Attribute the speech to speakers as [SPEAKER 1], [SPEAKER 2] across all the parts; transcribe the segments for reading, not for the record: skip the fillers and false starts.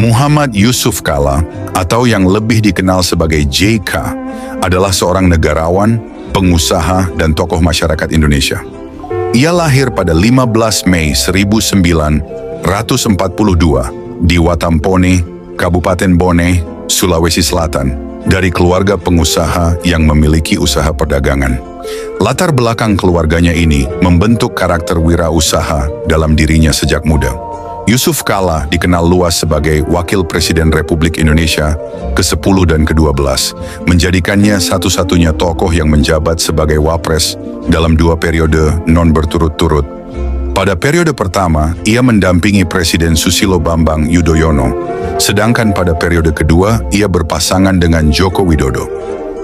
[SPEAKER 1] Muhammad Yusuf Kalla, atau yang lebih dikenal sebagai JK, adalah seorang negarawan, pengusaha, dan tokoh masyarakat Indonesia. Ia lahir pada 15 Mei 1942 di Watampone, Kabupaten Bone, Sulawesi Selatan, dari keluarga pengusaha yang memiliki usaha perdagangan. Latar belakang keluarganya ini membentuk karakter wirausaha dalam dirinya sejak muda. Yusuf Kalla dikenal luas sebagai Wakil Presiden Republik Indonesia ke-10 dan ke-12, menjadikannya satu-satunya tokoh yang menjabat sebagai Wapres dalam 2 periode non berturut-turut. Pada periode pertama, ia mendampingi Presiden Susilo Bambang Yudhoyono, sedangkan pada periode kedua, ia berpasangan dengan Joko Widodo.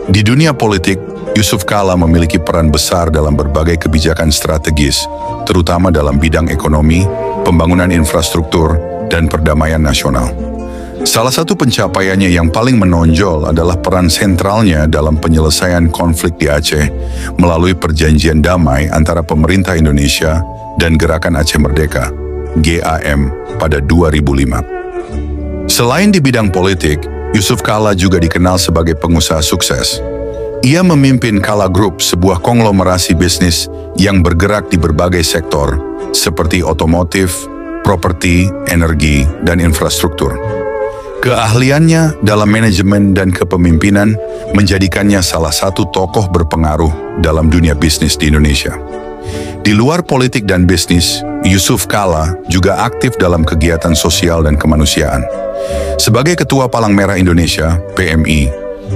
[SPEAKER 1] Di dunia politik, Yusuf Kalla memiliki peran besar dalam berbagai kebijakan strategis, terutama dalam bidang ekonomi, pembangunan infrastruktur, dan perdamaian nasional. Salah satu pencapaiannya yang paling menonjol adalah peran sentralnya dalam penyelesaian konflik di Aceh melalui perjanjian damai antara pemerintah Indonesia dan Gerakan Aceh Merdeka, GAM, pada 2005. Selain di bidang politik, Yusuf Kalla juga dikenal sebagai pengusaha sukses. Ia memimpin Kalla Group, sebuah konglomerasi bisnis yang bergerak di berbagai sektor, seperti otomotif, properti, energi, dan infrastruktur. Keahliannya dalam manajemen dan kepemimpinan menjadikannya salah satu tokoh berpengaruh dalam dunia bisnis di Indonesia. Di luar politik dan bisnis, Yusuf Kalla juga aktif dalam kegiatan sosial dan kemanusiaan. Sebagai Ketua Palang Merah Indonesia, PMI,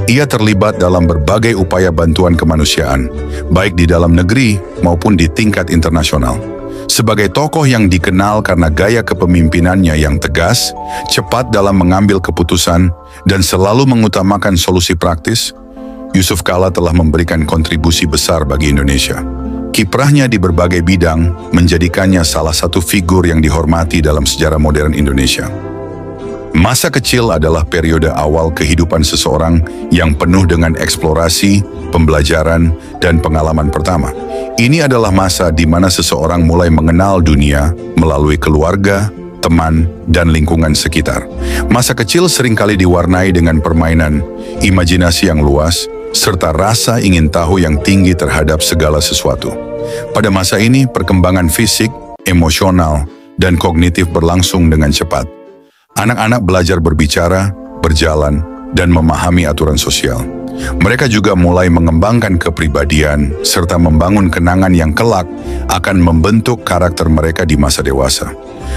[SPEAKER 1] ia terlibat dalam berbagai upaya bantuan kemanusiaan, baik di dalam negeri maupun di tingkat internasional. Sebagai tokoh yang dikenal karena gaya kepemimpinannya yang tegas, cepat dalam mengambil keputusan, dan selalu mengutamakan solusi praktis, Yusuf Kalla telah memberikan kontribusi besar bagi Indonesia. Kiprahnya di berbagai bidang menjadikannya salah satu figur yang dihormati dalam sejarah modern Indonesia. Masa kecil adalah periode awal kehidupan seseorang yang penuh dengan eksplorasi, pembelajaran, dan pengalaman pertama. Ini adalah masa di mana seseorang mulai mengenal dunia melalui keluarga, teman, dan lingkungan sekitar. Masa kecil seringkali diwarnai dengan permainan, imajinasi yang luas, serta rasa ingin tahu yang tinggi terhadap segala sesuatu. Pada masa ini, perkembangan fisik, emosional, dan kognitif berlangsung dengan cepat. Anak-anak belajar berbicara, berjalan, dan memahami aturan sosial. Mereka juga mulai mengembangkan kepribadian serta membangun kenangan yang kelak akan membentuk karakter mereka di masa dewasa.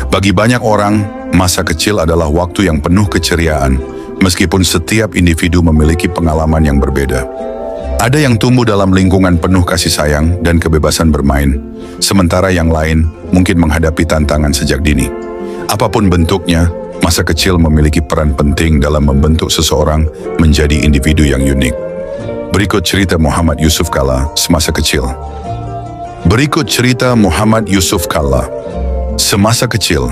[SPEAKER 1] Bagi banyak orang, masa kecil adalah waktu yang penuh keceriaan, meskipun setiap individu memiliki pengalaman yang berbeda. Ada yang tumbuh dalam lingkungan penuh kasih sayang dan kebebasan bermain, sementara yang lain mungkin menghadapi tantangan sejak dini. Apapun bentuknya, masa kecil memiliki peran penting dalam membentuk seseorang menjadi individu yang unik. Berikut cerita Muhammad Yusuf Kalla semasa kecil. Berikut cerita Muhammad Yusuf Kalla semasa kecil.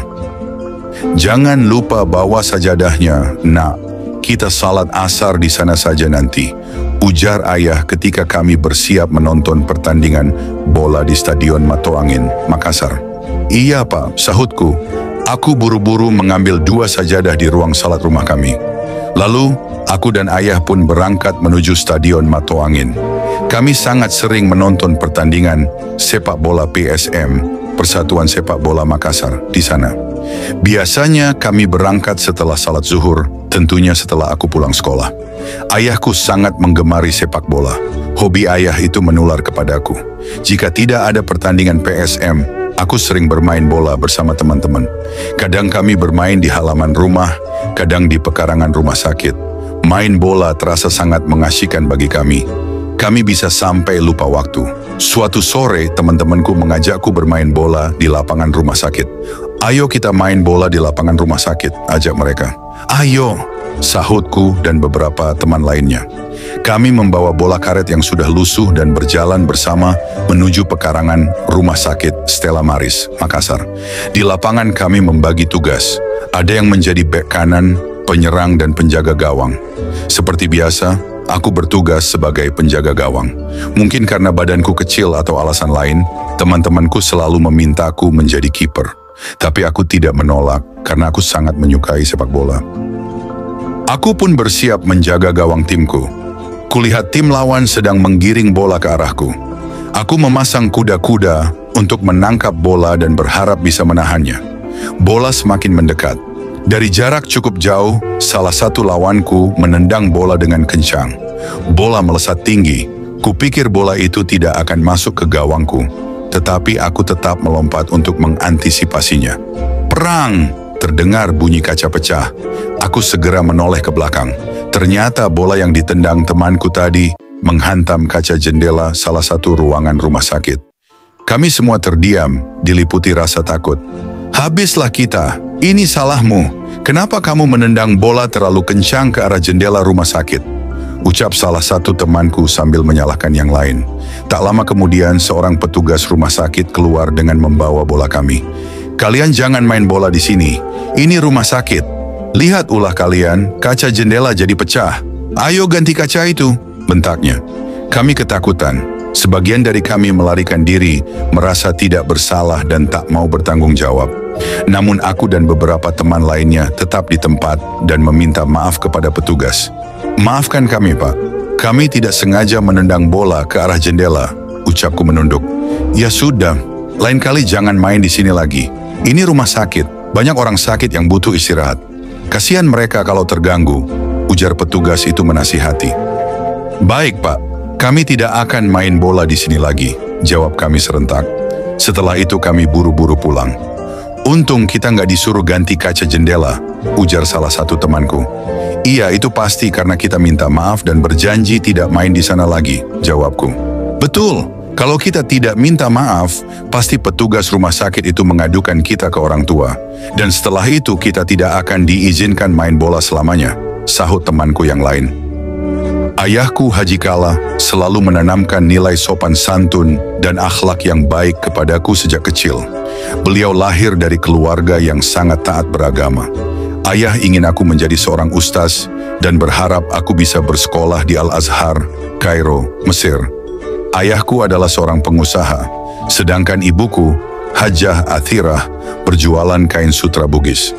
[SPEAKER 1] Jangan lupa bawa sajadahnya, nak. Kita salat asar di sana saja nanti, ujar ayah ketika kami bersiap menonton pertandingan bola di Stadion Matoangin, Makassar. Iya pak, sahutku. Aku buru-buru mengambil 2 sajadah di ruang salat rumah kami. Lalu, aku dan ayah pun berangkat menuju Stadion Matoangin. Kami sangat sering menonton pertandingan sepak bola PSM, Persatuan Sepak Bola Makassar, di sana. Biasanya kami berangkat setelah salat zuhur, tentunya setelah aku pulang sekolah. Ayahku sangat menggemari sepak bola. Hobi ayah itu menular kepadaku. Jika tidak ada pertandingan PSM, aku sering bermain bola bersama teman-teman. Kadang kami bermain di halaman rumah, kadang di pekarangan rumah sakit. Main bola terasa sangat mengasyikan bagi kami. Kami bisa sampai lupa waktu. Suatu sore, teman-temanku mengajakku bermain bola di lapangan rumah sakit. Ayo kita main bola di lapangan rumah sakit, ajak mereka. Ayo, sahutku dan beberapa teman lainnya. Kami membawa bola karet yang sudah lusuh dan berjalan bersama menuju pekarangan Rumah Sakit Stella Maris, Makassar. Di lapangan kami membagi tugas. Ada yang menjadi bek kanan, penyerang, dan penjaga gawang. Seperti biasa, aku bertugas sebagai penjaga gawang. Mungkin karena badanku kecil atau alasan lain, teman-temanku selalu memintaku menjadi kiper. Tapi aku tidak menolak karena aku sangat menyukai sepak bola. Aku pun bersiap menjaga gawang timku. Kulihat tim lawan sedang menggiring bola ke arahku. Aku memasang kuda-kuda untuk menangkap bola dan berharap bisa menahannya. Bola semakin mendekat. Dari jarak cukup jauh, salah satu lawanku menendang bola dengan kencang. Bola melesat tinggi. Kupikir bola itu tidak akan masuk ke gawangku, tetapi aku tetap melompat untuk mengantisipasinya. Perang! Terdengar bunyi kaca pecah. Aku segera menoleh ke belakang. Ternyata bola yang ditendang temanku tadi menghantam kaca jendela salah satu ruangan rumah sakit. Kami semua terdiam, diliputi rasa takut. Habislah kita, ini salahmu. Kenapa kamu menendang bola terlalu kencang ke arah jendela rumah sakit? Ucap salah satu temanku sambil menyalahkan yang lain. Tak lama kemudian seorang petugas rumah sakit keluar dengan membawa bola kami. Kalian jangan main bola di sini. Ini rumah sakit. Lihat ulah kalian, kaca jendela jadi pecah. Ayo ganti kaca itu, bentaknya. Kami ketakutan. Sebagian dari kami melarikan diri, merasa tidak bersalah dan tak mau bertanggung jawab. Namun aku dan beberapa teman lainnya tetap di tempat dan meminta maaf kepada petugas. Maafkan kami, Pak. Kami tidak sengaja menendang bola ke arah jendela, ucapku menunduk. Ya sudah, lain kali jangan main di sini lagi. Ini rumah sakit, banyak orang sakit yang butuh istirahat. Kasihan mereka kalau terganggu, ujar petugas itu menasihati. Baik, Pak. Kami tidak akan main bola di sini lagi, jawab kami serentak. Setelah itu kami buru-buru pulang. Untung kita nggak disuruh ganti kaca jendela, ujar salah satu temanku. Iya, itu pasti karena kita minta maaf dan berjanji tidak main di sana lagi, jawabku. Betul, kalau kita tidak minta maaf, pasti petugas rumah sakit itu mengadukan kita ke orang tua. Dan setelah itu kita tidak akan diizinkan main bola selamanya, sahut temanku yang lain. Ayahku Haji Kala selalu menanamkan nilai sopan santun dan akhlak yang baik kepadaku sejak kecil. Beliau lahir dari keluarga yang sangat taat beragama. Ayah ingin aku menjadi seorang ustaz dan berharap aku bisa bersekolah di Al-Azhar, Kairo, Mesir. Ayahku adalah seorang pengusaha, sedangkan ibuku, Hajah Athirah, berjualan kain sutra Bugis.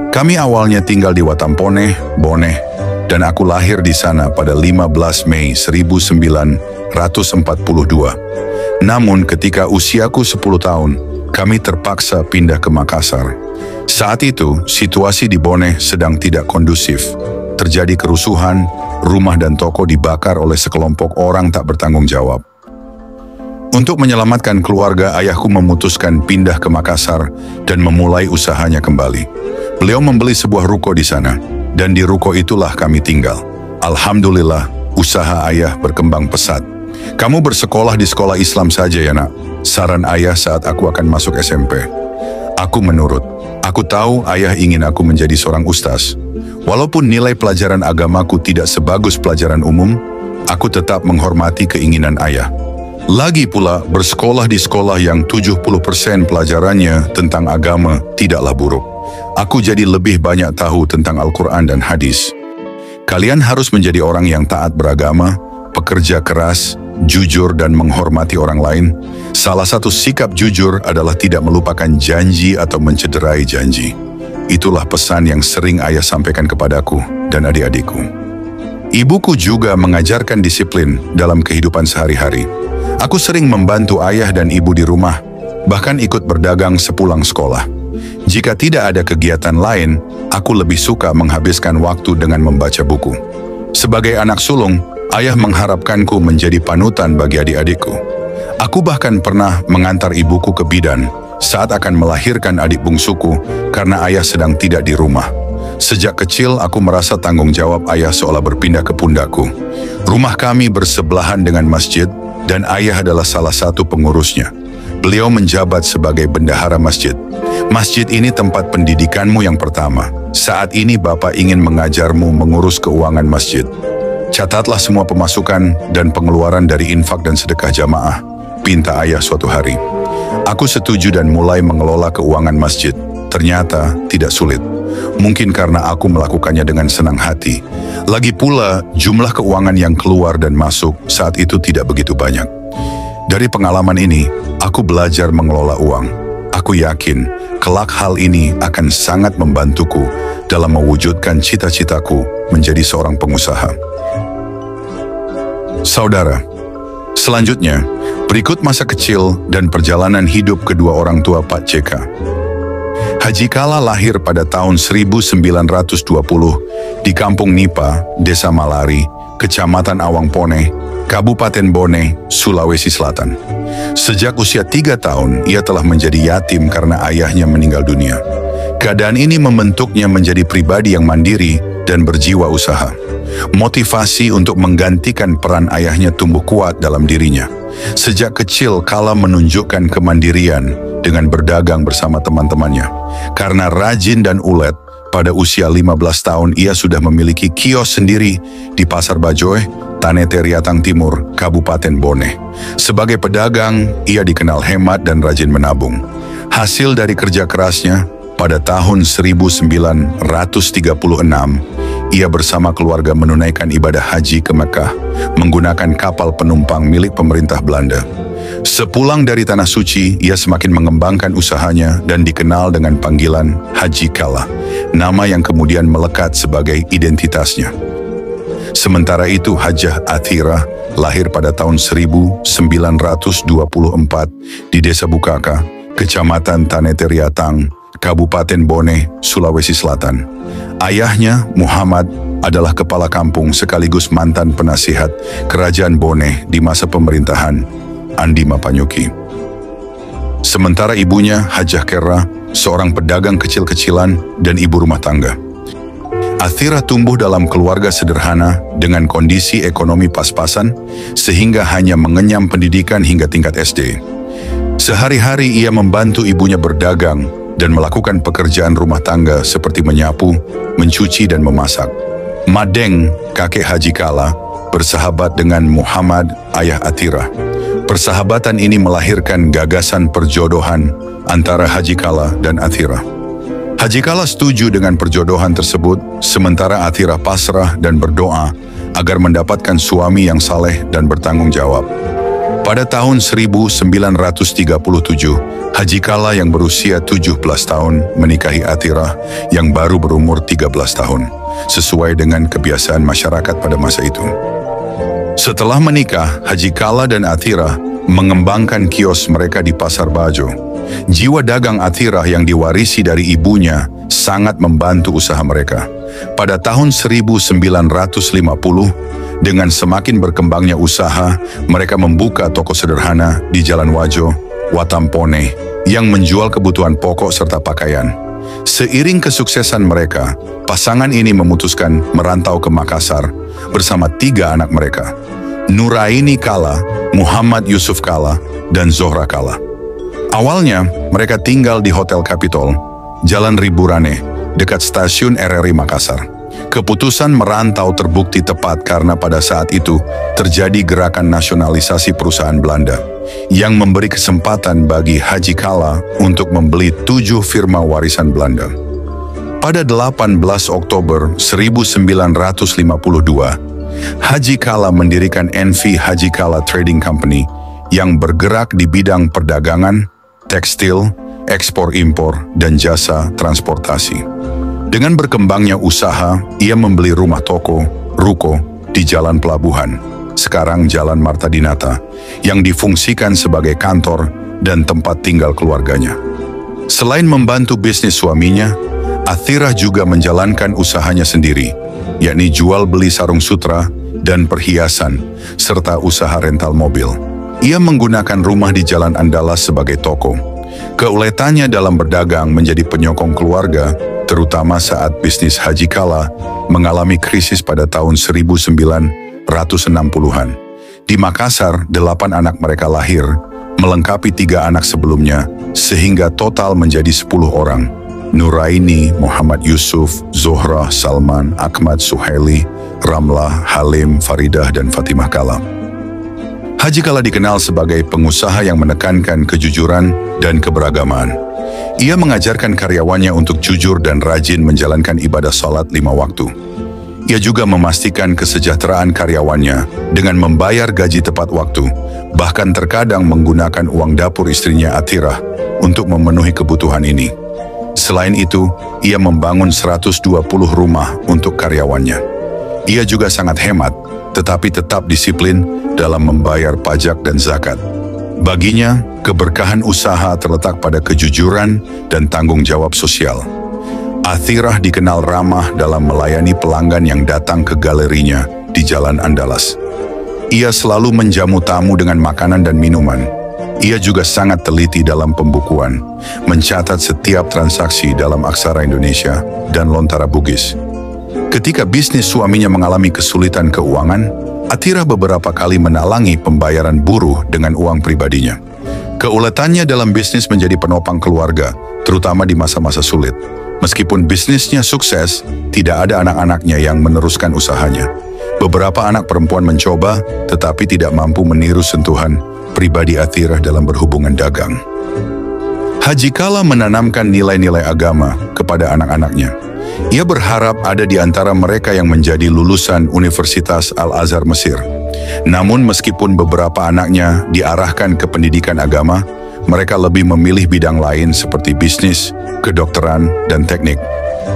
[SPEAKER 1] Kami awalnya tinggal di Watampone, Boneh, dan aku lahir di sana pada 15 Mei 1942. Namun ketika usiaku 10 tahun, kami terpaksa pindah ke Makassar. Saat itu, situasi di Boneh sedang tidak kondusif. Terjadi kerusuhan, rumah dan toko dibakar oleh sekelompok orang tak bertanggung jawab. Untuk menyelamatkan keluarga, ayahku memutuskan pindah ke Makassar dan memulai usahanya kembali. Beliau membeli sebuah ruko di sana, dan di ruko itulah kami tinggal. Alhamdulillah, usaha ayah berkembang pesat. Kamu bersekolah di sekolah Islam saja ya nak, saran ayah saat aku akan masuk SMP. Aku menurut. Aku tahu ayah ingin aku menjadi seorang ustaz. Walaupun nilai pelajaran agamaku tidak sebagus pelajaran umum, aku tetap menghormati keinginan ayah. Lagi pula, bersekolah di sekolah yang 70% pelajarannya tentang agama tidaklah buruk. Aku jadi lebih banyak tahu tentang Al-Quran dan hadis. Kalian harus menjadi orang yang taat beragama, pekerja keras, jujur dan menghormati orang lain. Salah satu sikap jujur adalah tidak melupakan janji atau mencederai janji. Itulah pesan yang sering ayah sampaikan kepadaku dan adik-adikku. Ibuku juga mengajarkan disiplin dalam kehidupan sehari-hari. Aku sering membantu ayah dan ibu di rumah, bahkan ikut berdagang sepulang sekolah. Jika tidak ada kegiatan lain, aku lebih suka menghabiskan waktu dengan membaca buku. Sebagai anak sulung, ayah mengharapkanku menjadi panutan bagi adik-adikku. Aku bahkan pernah mengantar ibuku ke bidan saat akan melahirkan adik bungsuku karena ayah sedang tidak di rumah. Sejak kecil aku merasa tanggung jawab ayah seolah berpindah ke pundakku. Rumah kami bersebelahan dengan masjid dan ayah adalah salah satu pengurusnya. Beliau menjabat sebagai bendahara masjid. Masjid ini tempat pendidikanmu yang pertama. Saat ini Bapak ingin mengajarmu mengurus keuangan masjid. Catatlah semua pemasukan dan pengeluaran dari infak dan sedekah jamaah, pinta ayah suatu hari. Aku setuju dan mulai mengelola keuangan masjid. Ternyata tidak sulit. Mungkin karena aku melakukannya dengan senang hati. Lagi pula, jumlah keuangan yang keluar dan masuk saat itu tidak begitu banyak. Dari pengalaman ini, aku belajar mengelola uang. Aku yakin kelak hal ini akan sangat membantuku dalam mewujudkan cita-citaku menjadi seorang pengusaha. Saudara, selanjutnya, berikut masa kecil dan perjalanan hidup kedua orang tua Pak JK. Haji Kala lahir pada tahun 1920 di Kampung Nipa, Desa Malari, Kecamatan Awangpone, Kabupaten Bone, Sulawesi Selatan. Sejak usia 3 tahun, ia telah menjadi yatim karena ayahnya meninggal dunia. Keadaan ini membentuknya menjadi pribadi yang mandiri dan berjiwa usaha. Motivasi untuk menggantikan peran ayahnya tumbuh kuat dalam dirinya. Sejak kecil, Kala menunjukkan kemandirian dengan berdagang bersama teman-temannya. Karena rajin dan ulet, pada usia 15 tahun ia sudah memiliki kios sendiri di Pasar Bajoe, Tanete Riatang Timur, Kabupaten Bone. Sebagai pedagang, ia dikenal hemat dan rajin menabung. Hasil dari kerja kerasnya, pada tahun 1936, ia bersama keluarga menunaikan ibadah haji ke Mekah menggunakan kapal penumpang milik pemerintah Belanda. Sepulang dari Tanah Suci, ia semakin mengembangkan usahanya dan dikenal dengan panggilan Haji Kala, nama yang kemudian melekat sebagai identitasnya. Sementara itu, Hajah Athira lahir pada tahun 1924 di Desa Bukaka, Kecamatan Tanete Riatang, Kabupaten Bone, Sulawesi Selatan. Ayahnya, Muhammad, adalah kepala kampung sekaligus mantan penasihat Kerajaan Bone di masa pemerintahan Andi Mapanyuki. Sementara ibunya, Hajah Kera, seorang pedagang kecil-kecilan dan ibu rumah tangga. Athira tumbuh dalam keluarga sederhana dengan kondisi ekonomi pas-pasan sehingga hanya mengenyam pendidikan hingga tingkat SD. Sehari-hari ia membantu ibunya berdagang dan melakukan pekerjaan rumah tangga seperti menyapu, mencuci dan memasak. Madeng, kakek Haji Kala, bersahabat dengan Muhammad, ayah Athira. Persahabatan ini melahirkan gagasan perjodohan antara Haji Kala dan Athira. Haji Kala setuju dengan perjodohan tersebut, sementara Athira pasrah dan berdoa agar mendapatkan suami yang saleh dan bertanggung jawab. Pada tahun 1937, Haji Kala yang berusia 17 tahun menikahi Athira yang baru berumur 13 tahun, sesuai dengan kebiasaan masyarakat pada masa itu. Setelah menikah, Haji Kala dan Athira mengembangkan kios mereka di Pasar Bajo. Jiwa dagang Athira yang diwarisi dari ibunya sangat membantu usaha mereka. Pada tahun 1950, dengan semakin berkembangnya usaha, mereka membuka toko sederhana di Jalan Wajo, Watampone, yang menjual kebutuhan pokok serta pakaian. Seiring kesuksesan mereka, pasangan ini memutuskan merantau ke Makassar bersama 3 anak mereka, Nuraini Kala, Muhammad Yusuf Kala, dan Zohra Kala. Awalnya, mereka tinggal di Hotel Capitol, Jalan Riburane, dekat stasiun RRI Makassar. Keputusan merantau terbukti tepat karena pada saat itu terjadi gerakan nasionalisasi perusahaan Belanda yang memberi kesempatan bagi Haji Kala untuk membeli 7 firma warisan Belanda. Pada 18 Oktober 1952, Haji Kala mendirikan NV Haji Kala Trading Company yang bergerak di bidang perdagangan, tekstil, ekspor-impor, dan jasa transportasi. Dengan berkembangnya usaha, ia membeli rumah toko, ruko, di Jalan Pelabuhan, sekarang Jalan Marta Dinata, yang difungsikan sebagai kantor dan tempat tinggal keluarganya. Selain membantu bisnis suaminya, Athira juga menjalankan usahanya sendiri, yakni jual beli sarung sutra dan perhiasan, serta usaha rental mobil. Ia menggunakan rumah di Jalan Andalas sebagai toko. Keuletannya dalam berdagang menjadi penyokong keluarga, terutama saat bisnis Haji Kala mengalami krisis pada tahun 1960-an. Di Makassar, 8 anak mereka lahir, melengkapi 3 anak sebelumnya, sehingga total menjadi 10 orang. Nuraini, Muhammad Yusuf, Zohra, Salman, Ahmad, Suhaili, Ramlah, Halim, Faridah, dan Fatimah Kala. Haji Kala dikenal sebagai pengusaha yang menekankan kejujuran dan keberagaman. Ia mengajarkan karyawannya untuk jujur dan rajin menjalankan ibadah salat 5 waktu. Ia juga memastikan kesejahteraan karyawannya dengan membayar gaji tepat waktu, bahkan terkadang menggunakan uang dapur istrinya Athirah untuk memenuhi kebutuhan ini. Selain itu, ia membangun 120 rumah untuk karyawannya. Ia juga sangat hemat, tetapi tetap disiplin dalam membayar pajak dan zakat. Baginya, keberkahan usaha terletak pada kejujuran dan tanggung jawab sosial. Athirah dikenal ramah dalam melayani pelanggan yang datang ke galerinya di Jalan Andalas. Ia selalu menjamu tamu dengan makanan dan minuman. Ia juga sangat teliti dalam pembukuan, mencatat setiap transaksi dalam aksara Indonesia dan lontara Bugis. Ketika bisnis suaminya mengalami kesulitan keuangan, Athirah beberapa kali menalangi pembayaran buruh dengan uang pribadinya. Keuletannya dalam bisnis menjadi penopang keluarga, terutama di masa-masa sulit. Meskipun bisnisnya sukses, tidak ada anak-anaknya yang meneruskan usahanya. Beberapa anak perempuan mencoba, tetapi tidak mampu meniru sentuhan pribadi Athirah dalam berhubungan dagang. Haji Kala menanamkan nilai-nilai agama kepada anak-anaknya. Ia berharap ada di antara mereka yang menjadi lulusan Universitas Al-Azhar Mesir. Namun meskipun beberapa anaknya diarahkan ke pendidikan agama, mereka lebih memilih bidang lain seperti bisnis, kedokteran, dan teknik.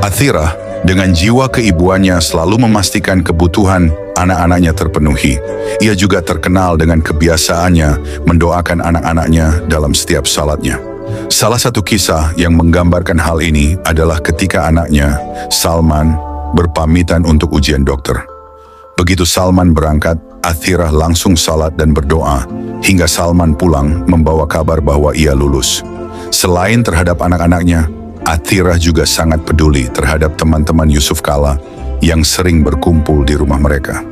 [SPEAKER 1] Athirah, dengan jiwa keibuannya selalu memastikan kebutuhan anak-anaknya terpenuhi. Ia juga terkenal dengan kebiasaannya mendoakan anak-anaknya dalam setiap salatnya. Salah satu kisah yang menggambarkan hal ini adalah ketika anaknya, Salman, berpamitan untuk ujian dokter. Begitu Salman berangkat, Athirah langsung salat dan berdoa, hingga Salman pulang membawa kabar bahwa ia lulus. Selain terhadap anak-anaknya, Athirah juga sangat peduli terhadap teman-teman Yusuf Kala yang sering berkumpul di rumah mereka.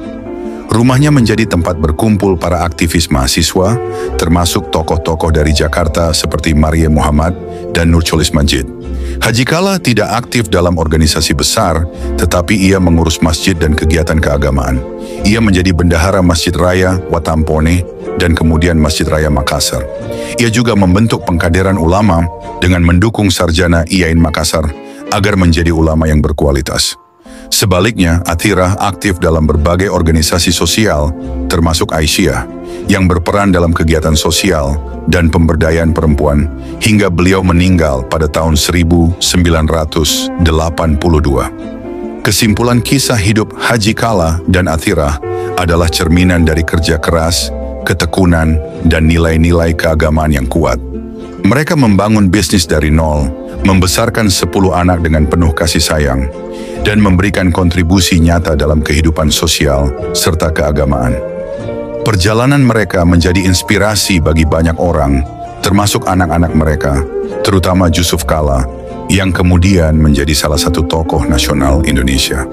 [SPEAKER 1] Rumahnya menjadi tempat berkumpul para aktivis mahasiswa, termasuk tokoh-tokoh dari Jakarta seperti Maria Muhammad dan Nurcholis Majid. Haji Kala tidak aktif dalam organisasi besar, tetapi ia mengurus masjid dan kegiatan keagamaan. Ia menjadi bendahara Masjid Raya Watampone dan kemudian Masjid Raya Makassar. Ia juga membentuk pengkaderan ulama dengan mendukung sarjana IAIN Makassar agar menjadi ulama yang berkualitas. Sebaliknya, Athirah aktif dalam berbagai organisasi sosial, termasuk Aisyah, yang berperan dalam kegiatan sosial dan pemberdayaan perempuan, hingga beliau meninggal pada tahun 1982. Kesimpulan kisah hidup Haji Kala dan Athirah adalah cerminan dari kerja keras, ketekunan, dan nilai-nilai keagamaan yang kuat. Mereka membangun bisnis dari nol, membesarkan 10 anak dengan penuh kasih sayang, dan memberikan kontribusi nyata dalam kehidupan sosial serta keagamaan. Perjalanan mereka menjadi inspirasi bagi banyak orang, termasuk anak-anak mereka, terutama Yusuf Kala, yang kemudian menjadi salah satu tokoh nasional Indonesia.